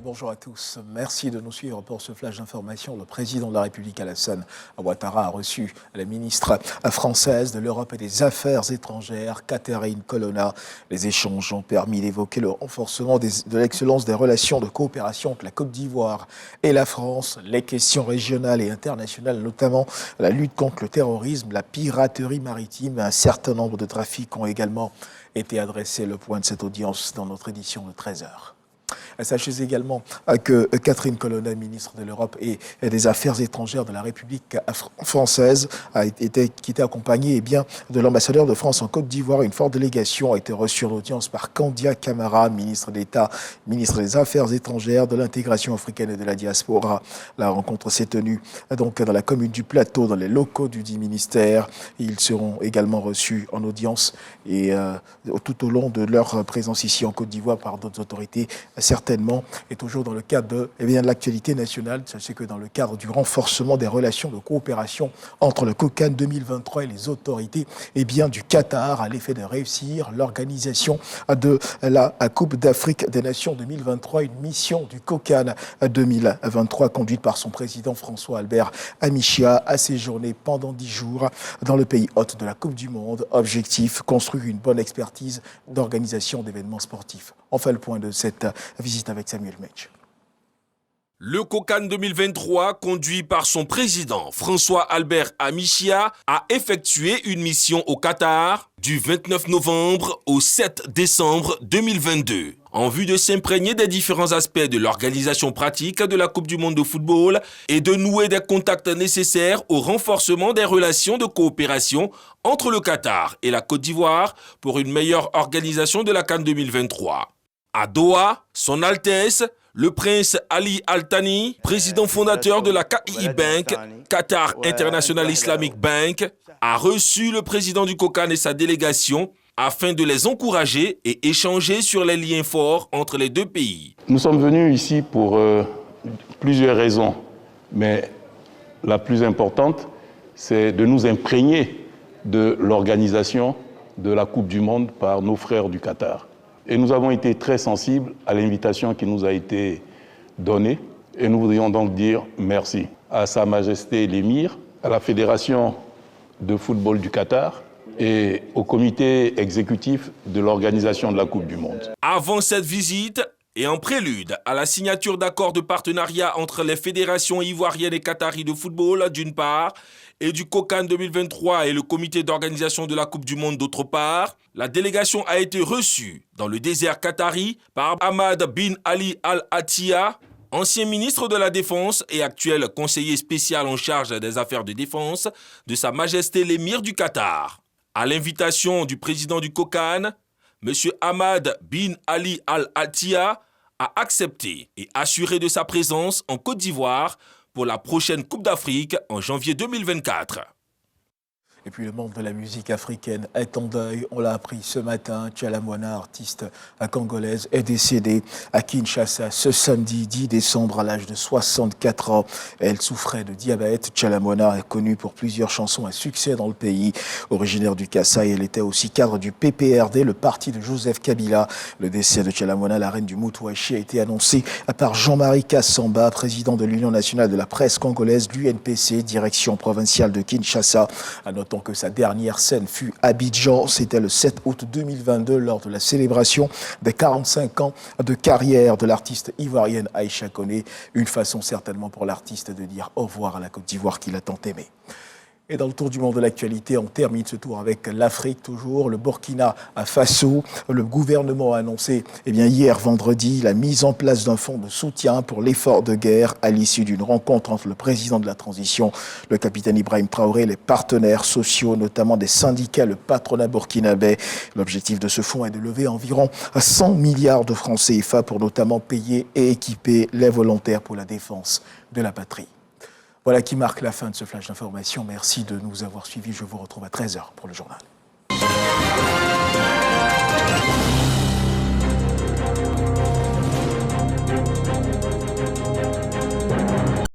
Bonjour à tous. Merci de nous suivre pour ce flash d'information. Le président de la République, Alassane Ouattara, a reçu la ministre française de l'Europe et des Affaires étrangères, Catherine Colonna. Les échanges ont permis d'évoquer le renforcement de l'excellence des relations de coopération entre la Côte d'Ivoire et la France, les questions régionales et internationales, notamment la lutte contre le terrorisme, la piraterie maritime. Un certain nombre de trafics ont également été adressés. Le point de cette audience dans notre édition de 13h. Sachez également que Catherine Colonna, ministre de l'Europe et des Affaires étrangères de la République française, qui était accompagnée de l'ambassadeur de France en Côte d'Ivoire. Une forte délégation a été reçue en audience par Kandia Camara, ministre d'État, ministre des Affaires étrangères, de l'intégration africaine et de la diaspora. La rencontre s'est tenue donc dans la commune du Plateau, dans les locaux du dit ministère. Ils seront également reçus en audience et tout au long de leur présence ici en Côte d'Ivoire par d'autres autorités, certainement, et toujours dans le cadre de l'actualité nationale. Sachez que dans le cadre du renforcement des relations de coopération entre le COCAN 2023 et les autorités du Qatar, à l'effet de réussir l'organisation de la Coupe d'Afrique des Nations 2023, une mission du COCAN 2023 conduite par son président François-Albert Amichia a séjourné pendant 10 jours dans le pays hôte de la Coupe du Monde. Objectif, construire une bonne expertise d'organisation d'événements sportifs. On fait le point de cette visite avec Samuel Mech. Le COCAN 2023, conduit par son président François-Albert Amichia, a effectué une mission au Qatar du 29 novembre au 7 décembre 2022. En vue de s'imprégner des différents aspects de l'organisation pratique de la Coupe du Monde de football et de nouer des contacts nécessaires au renforcement des relations de coopération entre le Qatar et la Côte d'Ivoire pour une meilleure organisation de la CAN 2023. À Doha, son Altesse, le prince Ali Al Thani, président fondateur de la KI Bank, Qatar International Islamic Bank, a reçu le président du COCAN et sa délégation afin de les encourager et échanger sur les liens forts entre les deux pays. Nous sommes venus ici pour plusieurs raisons, mais la plus importante, c'est de nous imprégner de l'organisation de la Coupe du Monde par nos frères du Qatar. Et nous avons été très sensibles à l'invitation qui nous a été donnée. Et nous voudrions donc dire merci à Sa Majesté l'Émir, à la Fédération de football du Qatar et au comité exécutif de l'organisation de la Coupe du Monde. Avant cette visite et en prélude à la signature d'accords de partenariat entre les fédérations ivoiriennes et qataries de football d'une part et du COCAN 2023 et le comité d'organisation de la Coupe du Monde d'autre part, la délégation a été reçue dans le désert qatari par Ahmad bin Ali Al Attiyah, ancien ministre de la Défense et actuel conseiller spécial en charge des affaires de défense de Sa Majesté l'Émir du Qatar. À l'invitation du président du COCAN, M. Ahmad bin Ali Al Attiyah a accepté et assuré de sa présence en Côte d'Ivoire pour la prochaine Coupe d'Afrique en janvier 2024. Et puis le monde de la musique africaine est en deuil. On l'a appris ce matin. Tchala Moana, artiste congolaise, est décédée à Kinshasa ce samedi 10 décembre à l'âge de 64 ans. Elle souffrait de diabète. Tchala Moana est connue pour plusieurs chansons à succès dans le pays. Originaire du Kasaï, elle était aussi cadre du PPRD, le parti de Joseph Kabila. Le décès de Tchala Moana, la reine du Moutouachi, a été annoncé par Jean-Marie Kassamba, président de l'Union nationale de la presse congolaise, l'UNPC, direction provinciale de Kinshasa. Notons que sa dernière scène fut à Abidjan. C'était le 7 août 2022 lors de la célébration des 45 ans de carrière de l'artiste ivoirienne Aïcha Koné. Une façon certainement pour l'artiste de dire au revoir à la Côte d'Ivoire qu'il a tant aimée. Et dans le tour du monde de l'actualité, on termine ce tour avec l'Afrique toujours, le Burkina Faso. Le gouvernement a annoncé hier vendredi la mise en place d'un fonds de soutien pour l'effort de guerre à l'issue d'une rencontre entre le président de la transition, le capitaine Ibrahim Traoré, et les partenaires sociaux, notamment des syndicats, le patronat burkinabé. L'objectif de ce fonds est de lever environ 100 milliards de francs CFA pour notamment payer et équiper les volontaires pour la défense de la patrie. Voilà qui marque la fin de ce flash d'information. Merci de nous avoir suivis. Je vous retrouve à 13h pour le journal.